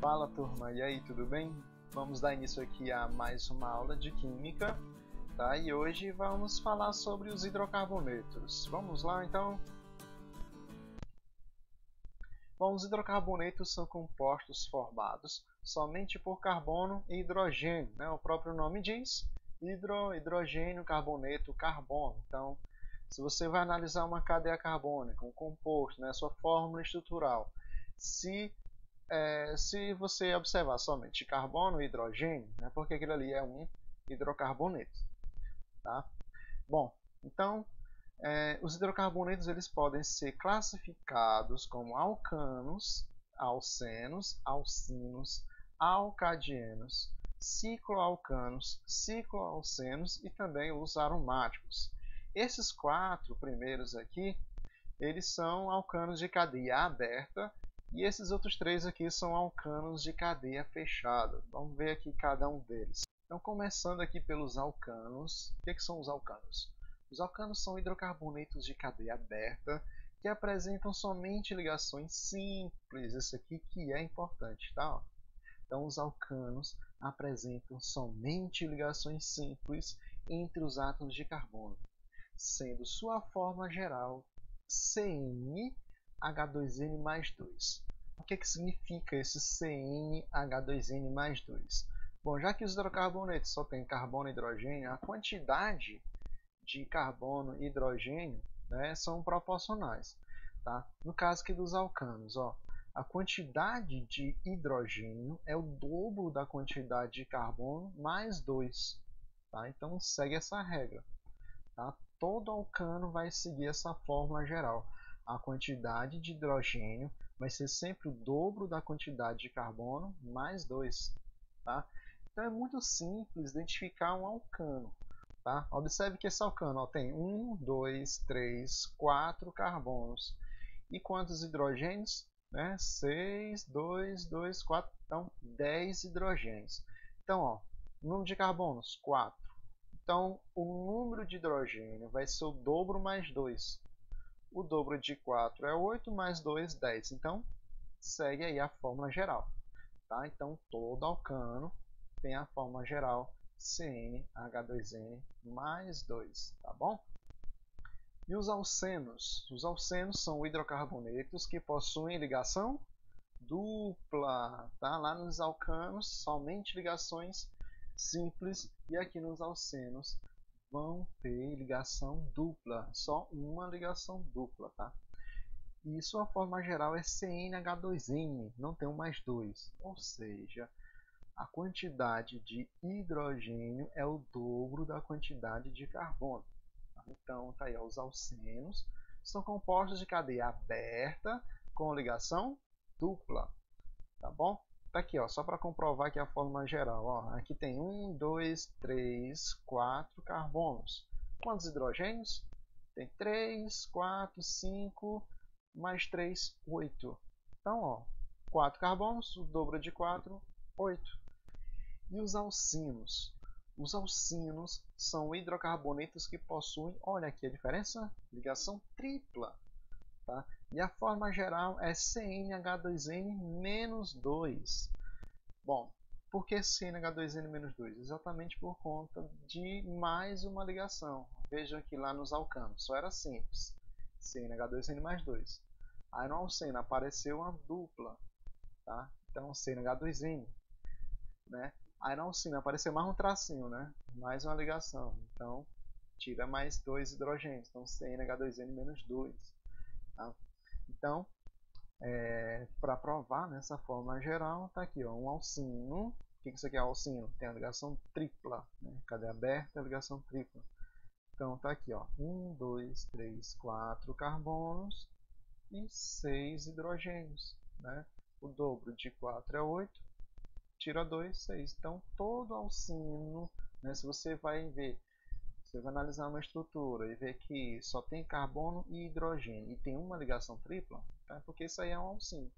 Fala turma, e aí, tudo bem? Vamos dar início aqui a mais uma aula de Química, tá? E hoje vamos falar sobre os hidrocarbonetos. Vamos lá então? Bom, os hidrocarbonetos são compostos formados somente por carbono e hidrogênio, né? O próprio nome diz, hidrogênio, carboneto, carbono. Então, se você vai analisar uma cadeia carbônica, um composto, né? Sua fórmula estrutural, se você observar somente carbono e hidrogênio, né, porque aquilo ali é um hidrocarboneto. Tá? Bom, então, os hidrocarbonetos eles podem ser classificados como alcanos, alcenos, alcinos, alcadienos, cicloalcanos, cicloalcenos e também os aromáticos. Esses quatro primeiros aqui, eles são alcanos de cadeia aberta, e esses outros três aqui são alcanos de cadeia fechada. Vamos ver aqui cada um deles. Então, começando aqui pelos alcanos. O que são os alcanos? Os alcanos são hidrocarbonetos de cadeia aberta que apresentam somente ligações simples. Isso aqui que é importante, tá? Então, os alcanos apresentam somente ligações simples entre os átomos de carbono, sendo sua forma geral CnH2n mais 2. O que significa esse CnH2n mais 2? Bom, já que os hidrocarbonetos só têm carbono e hidrogênio, a quantidade de carbono e hidrogênio, né, são proporcionais. Tá? No caso aqui dos alcanos, a quantidade de hidrogênio é o dobro da quantidade de carbono mais 2. Tá? Então segue essa regra. Tá? Todo alcano vai seguir essa fórmula geral. A quantidade de hidrogênio vai ser sempre o dobro da quantidade de carbono mais 2. Tá? Então é muito simples identificar um alcano. Tá? Observe que esse alcano tem 1, 2, 3, 4 carbonos. E quantos hidrogênios? 6, 2, 2, 4. Então 10 hidrogênios. Então, o número de carbonos? 4. Então, o número de hidrogênio vai ser o dobro mais 2. O dobro de 4 é 8, mais 2, 10. Então, segue aí a fórmula geral. Tá? Então, todo alcano tem a fórmula geral CnH2n mais 2. Tá bom? E os alcenos? Os alcenos são hidrocarbonetos que possuem ligação dupla. Tá? Lá nos alcanos, somente ligações simples, e aqui nos alcenos vão ter ligação dupla, só uma ligação dupla, tá? E sua forma geral é CnH2n, não tem um mais 2, ou seja, a quantidade de hidrogênio é o dobro da quantidade de carbono. Tá? Então, tá aí, os alcenos são compostos de cadeia aberta com ligação dupla, tá bom? Tá aqui, só para comprovar que a fórmula geral. Aqui tem 1, 2, 3, 4 carbonos. Quantos hidrogênios? Tem 3, 4, 5, mais 3, 8. Então, 4 carbonos, o dobro de 4, 8. E os alcinos? Os alcinos são hidrocarbonetos que possuem, olha aqui a diferença, ligação tripla. Tá? E a forma geral é CnH2n-2. Bom, por que CnH2n-2? Exatamente por conta de mais uma ligação. Vejam que lá nos alcanos só era simples, CnH2n mais 2. Aí no alceno apareceu uma dupla, tá? Então CnH2n, né? Aí no alceno apareceu mais um tracinho, né? Mais uma ligação. Então tira mais 2 hidrogênios. Então CnH2n-2. Tá? Então, para provar nessa fórmula geral, está aqui, um alcino. O que isso aqui é alcino? Tem a ligação tripla, né? Cadeia aberta, a ligação tripla. Então, está aqui, 1, 2, 3, 4 carbonos e 6 hidrogênios. Né? O dobro de 4 é 8, tira 2, 6. Então, todo alcino, né, se você vai ver, você vai analisar uma estrutura e ver que só tem carbono e hidrogênio e tem uma ligação tripla, tá? Porque isso aí é um alcino.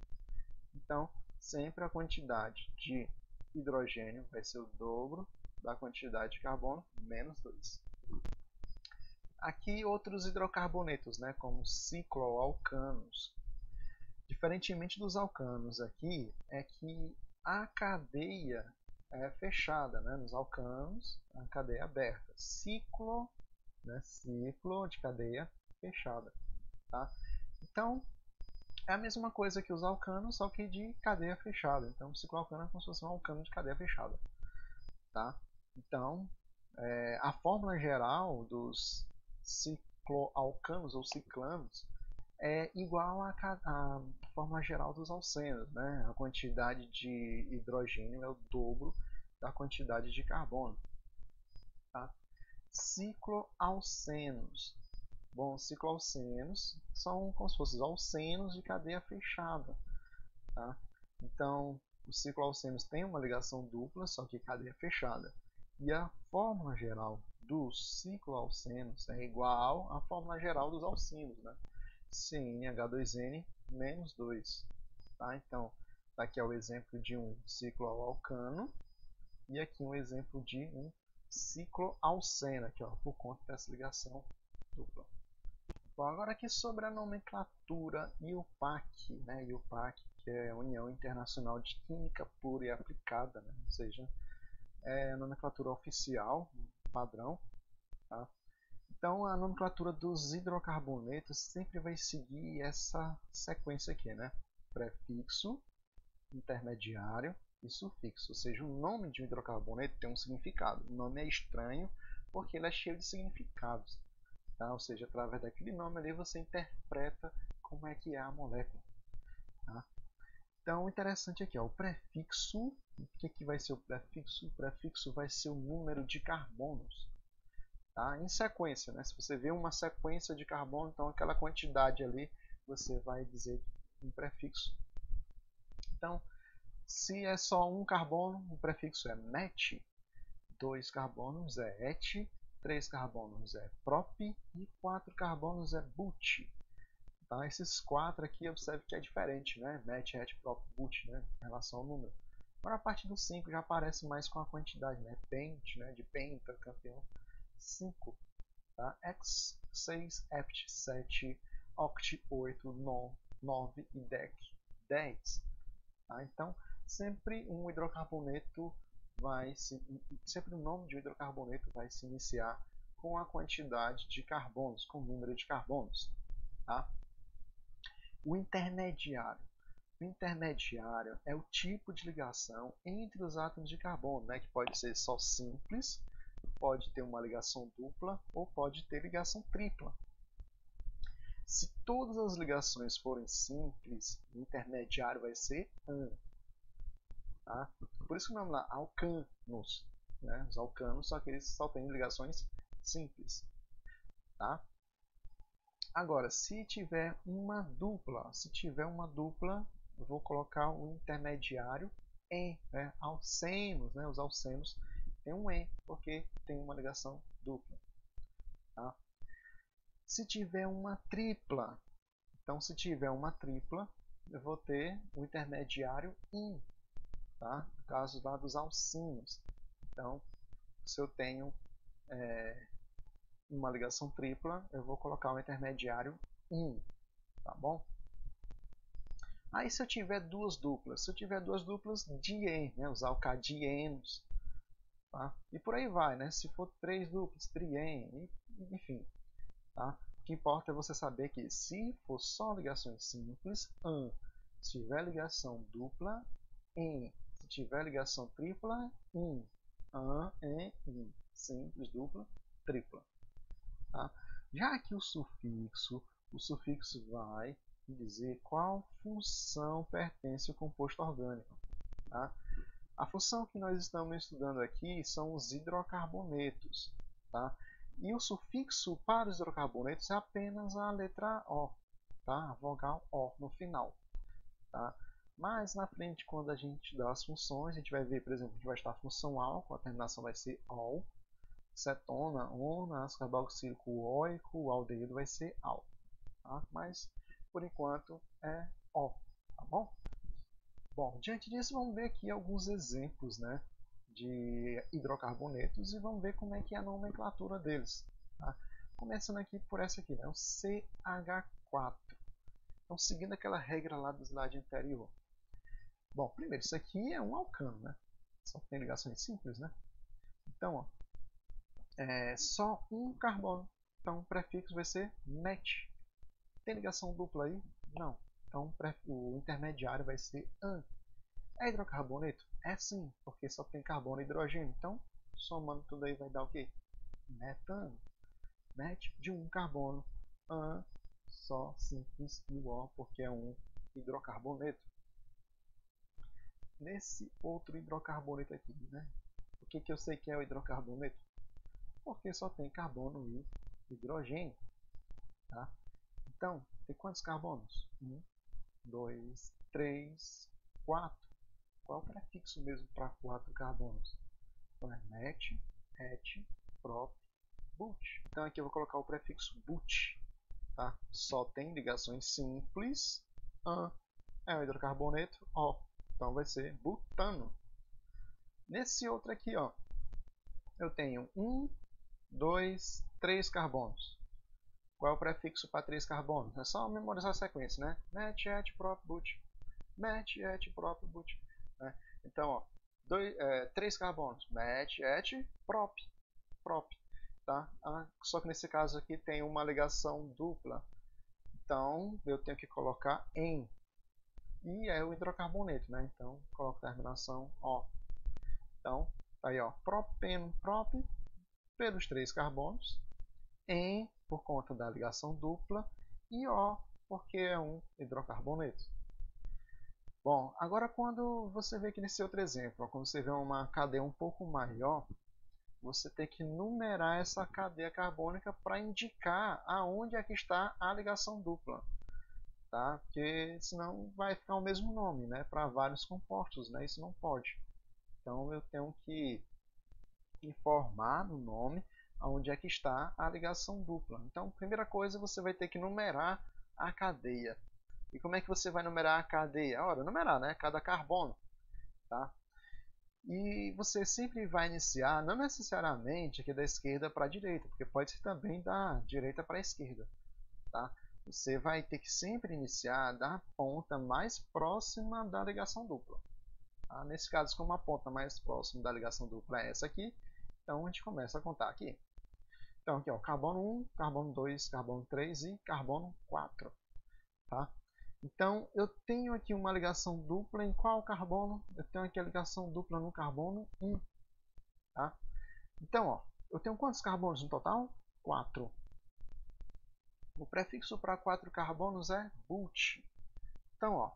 Então, sempre a quantidade de hidrogênio vai ser o dobro da quantidade de carbono, menos 2. Aqui outros hidrocarbonetos, né, como cicloalcanos. Diferentemente dos alcanos aqui, é que a cadeia é fechada, né? Nos alcanos, a cadeia é aberta. Ciclo, né? Ciclo de cadeia fechada. Tá? Então, é a mesma coisa que os alcanos, só que de cadeia fechada. Então, o cicloalcano é como se fosse um alcano de cadeia fechada. Tá? Então, a fórmula geral dos cicloalcanos ou ciclanos é igual à fórmula geral dos alcenos, né? A quantidade de hidrogênio é o dobro da quantidade de carbono. Tá? Cicloalcenos. Bom, cicloalcenos são como se fossem alcenos de cadeia fechada. Tá? Então, os cicloalcenos têm uma ligação dupla, só que cadeia fechada. E a fórmula geral dos cicloalcenos é igual à fórmula geral dos alcinos, né? CnH2n menos 2. Tá? Então, aqui é o exemplo de um cicloalcano e aqui um exemplo de um cicloalceno, aqui, ó, por conta dessa ligação dupla. Bom, agora aqui sobre a nomenclatura IUPAC, né? IUPAC, que é a União Internacional de Química Pura e Aplicada, né? Ou seja, é a nomenclatura oficial, padrão. Tá? Então, a nomenclatura dos hidrocarbonetos sempre vai seguir essa sequência aqui, né? Prefixo, intermediário e sufixo. Ou seja, o nome de um hidrocarboneto tem um significado. O nome é estranho porque ele é cheio de significados. Tá? Ou seja, através daquele nome ali você interpreta como é que é a molécula. Tá? Então, o interessante aqui é o prefixo. O que vai ser o prefixo? O prefixo vai ser o número de carbonos. Tá? Em sequência, né? Se você vê uma sequência de carbono, então aquela quantidade ali você vai dizer um prefixo. Então, se é só um carbono, o prefixo é met. 2 carbonos é et. 3 carbonos é prop e 4 carbonos é but. Tá? Esses 4 aqui, observe que é diferente, né? Met, et, prop, but, né? Em relação ao número. Agora a parte do 5 já aparece mais com a quantidade, né? Pent, né? De penta, campeão. 5. Tá? X, 6, hept, 7, oct, 8, 9 e dec, 10. Tá? Então, sempre um hidrocarboneto sempre o nome de um hidrocarboneto vai se iniciar com a quantidade de carbonos, com o número de carbonos. Tá? O intermediário. O intermediário é o tipo de ligação entre os átomos de carbono, né, que pode ser só simples, pode ter uma ligação dupla ou pode ter ligação tripla. Se todas as ligações forem simples, o intermediário vai ser an. Tá? Por isso que o nome lá, alcanos. Né? Os alcanos, só que eles só têm ligações simples. Tá? Agora, se tiver uma dupla, eu vou colocar o intermediário em, né? Alcenos, né? Os alcenos tem um em, porque tem uma ligação dupla. Tá? Se tiver uma tripla, então se tiver uma tripla, eu vou ter o intermediário in. Tá? No caso lá dos alcinos. Então, se eu tenho uma ligação tripla, eu vou colocar o intermediário in. Tá bom? Aí se eu tiver duas duplas, dien, né? Os alcadienos. Tá? E por aí vai, né? Se for três duplas, trien, enfim. Tá? O que importa é você saber que se for só ligações simples, an. Se tiver ligação dupla, en. Se tiver ligação tripla, in. An, en, in. Simples, dupla, tripla. Tá? Já que o sufixo vai dizer qual função pertence ao composto orgânico. Tá? A função que nós estamos estudando aqui são os hidrocarbonetos. Tá? E o sufixo para os hidrocarbonetos é apenas a letra O, tá? A vogal O no final. Tá? Mas na frente, quando a gente dá as funções, a gente vai ver, por exemplo, a gente vai estar a função álcool, a terminação vai ser OL, cetona, ona, ácido carboxílico oico, o aldeído vai ser AL. Tá? Mas, por enquanto, é O. Tá bom? Bom, diante disso, vamos ver aqui alguns exemplos, né, de hidrocarbonetos e vamos ver como é que é a nomenclatura deles. Tá? Começando aqui por essa aqui, né, o CH4. Então, seguindo aquela regra lá do slide anterior. Bom, primeiro, isso aqui é um alcano, né? Só tem ligações simples, né? Então, ó, é só um carbono. Então, o prefixo vai ser met. Tem ligação dupla aí? Não. Então, o intermediário vai ser an. É hidrocarboneto? É sim, porque só tem carbono e hidrogênio. Então, somando tudo aí vai dar o quê? Metano. Met de um carbono. An, só simples e o O, porque é um hidrocarboneto. Nesse outro hidrocarboneto aqui, né? O que eu sei que é o hidrocarboneto? Porque só tem carbono e hidrogênio. Tá? Então, tem quantos carbonos? 1, 2, 3, 4. Qual é o prefixo mesmo para 4 carbonos? Então é met, et, prop, but. Então aqui eu vou colocar o prefixo but. Tá? Só tem ligações simples. An é o hidrocarboneto. O. Então vai ser butano. Nesse outro aqui, ó, eu tenho 1, 2, 3 carbonos. Qual é o prefixo para 3 carbonos? É só memorizar a sequência, né? Met, et, prop, but. Met, et, prop, but. Né? Então, ó, 3 carbonos. Met, et, prop. Prop. Tá? Só que nesse caso aqui tem uma ligação dupla. Então, eu tenho que colocar em. E é o hidrocarboneto, né? Então, coloco a terminação O. Então, tá aí, ó, propeno, prop, pelos 3 carbonos, em, por conta da ligação dupla, e O, porque é um hidrocarboneto. Bom, agora quando você vê aqui nesse outro exemplo, ó, quando você vê uma cadeia um pouco maior, você tem que numerar essa cadeia carbônica para indicar aonde é que está a ligação dupla. Tá? Porque senão vai ficar o mesmo nome, né? Para vários compostos, né? Isso não pode. Então eu tenho que informar no nome onde é que está a ligação dupla. Então, primeira coisa, você vai ter que numerar a cadeia. E como é que você vai numerar a cadeia? Ora, numerar, né? Cada carbono, tá? E você sempre vai iniciar, não necessariamente aqui da esquerda para a direita, porque pode ser também da direita para a esquerda, tá? Você vai ter que sempre iniciar da ponta mais próxima da ligação dupla. Tá? Nesse caso, como a ponta mais próxima da ligação dupla é essa aqui, então a gente começa a contar aqui. Então aqui, ó, carbono 1, carbono 2, carbono 3 e carbono 4. Tá? Então eu tenho aqui uma ligação dupla em qual carbono? Eu tenho aqui a ligação dupla no carbono 1. Tá? Então, ó, eu tenho quantos carbonos no total? 4. O prefixo para 4 carbonos é but. Então, ó,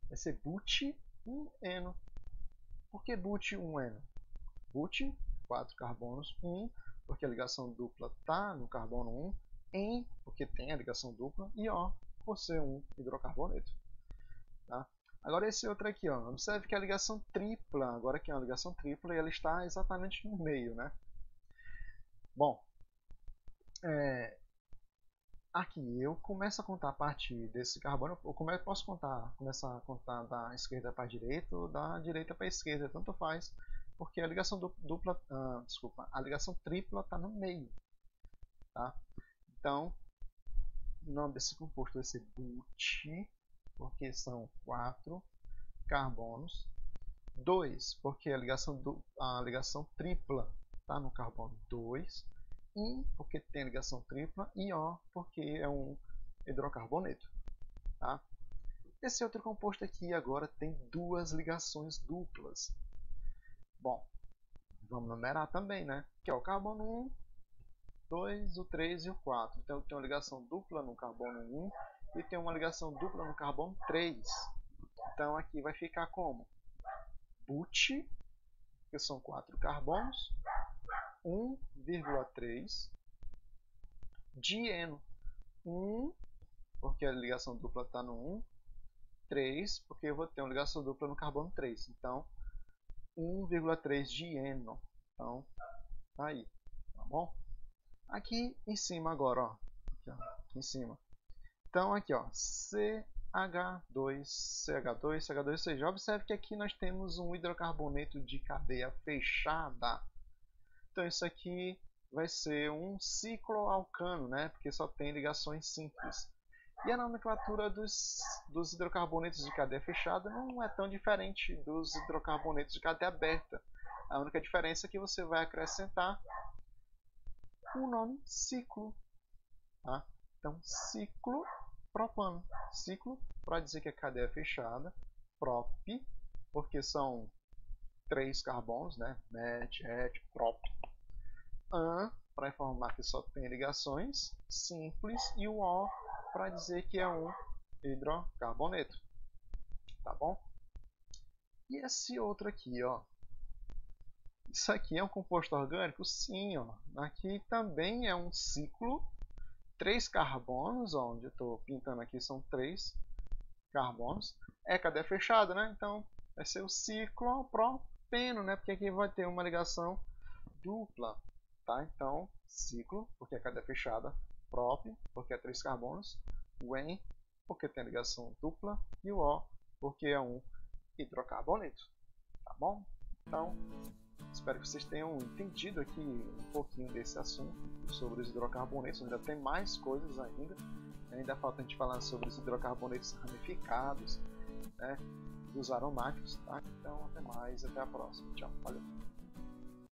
vai ser but-1-eno. Por que but-1-eno? But, 4 carbonos, 1, porque a ligação dupla está no carbono 1, em, porque tem a ligação dupla, e O, por ser um hidrocarboneto. Tá? Agora esse outro aqui, ó, observe que a ligação tripla, agora aqui é uma ligação tripla, e ela está exatamente no meio, né? Bom, aqui eu começo a contar a partir desse carbono, eu posso começar a contar da esquerda para a direita ou da direita para a esquerda, tanto faz, porque a ligação dupla, a ligação tripla está no meio, tá? Então, o nome desse composto vai ser but, porque são 4 carbonos, 2, porque a ligação tripla está no carbono 2, 1, porque tem ligação tripla, e O, porque é um hidrocarboneto. Tá? Esse outro composto aqui agora tem 2 ligações duplas. Bom, vamos numerar também, né? Que é o carbono 1, 2, o 3 e o 4. Então tem uma ligação dupla no carbono 1 e tem uma ligação dupla no carbono 3. Então aqui vai ficar como? But, que são 4 carbonos, 1,3 dieno. 1, porque a ligação dupla está no 1. 3, porque eu vou ter uma ligação dupla no carbono 3. Então, 1,3 dieno. Então, tá aí. Tá bom? Aqui em cima agora, ó. Aqui em cima. Então, aqui, ó. CH2, CH2, CH2. Ou seja, observe que aqui nós temos um hidrocarboneto de cadeia fechada. Então, isso aqui vai ser um cicloalcano, né? Porque só tem ligações simples. E a nomenclatura dos hidrocarbonetos de cadeia fechada não é tão diferente dos hidrocarbonetos de cadeia aberta. A única diferença é que você vai acrescentar o nome ciclo. Tá? Então, ciclo propano. Ciclo para dizer que é cadeia fechada. Prop, porque são 3 carbonos, né? Met, et, prop. An, para informar que só tem ligações simples. E o O, para dizer que é um hidrocarboneto. Tá bom? E esse outro aqui, ó. Isso aqui é um composto orgânico? Sim, ó. Aqui também é um ciclo. 3 carbonos, ó, onde eu estou pintando aqui são 3 carbonos. É cadeia fechada, né? Então vai ser o ciclopropeno, né? Porque aqui vai ter uma ligação dupla, tá? Então, ciclo, porque é cadeia fechada. Prop, porque é 3 carbonos. Wen, porque tem ligação dupla. E o O, porque é um hidrocarboneto. Tá bom? Então, espero que vocês tenham entendido aqui um pouquinho desse assunto sobre os hidrocarbonetos. Ainda tem mais coisas ainda falta a gente falar sobre os hidrocarbonetos ramificados, né, dos aromáticos, tá? Então até mais, até a próxima. Tchau, valeu.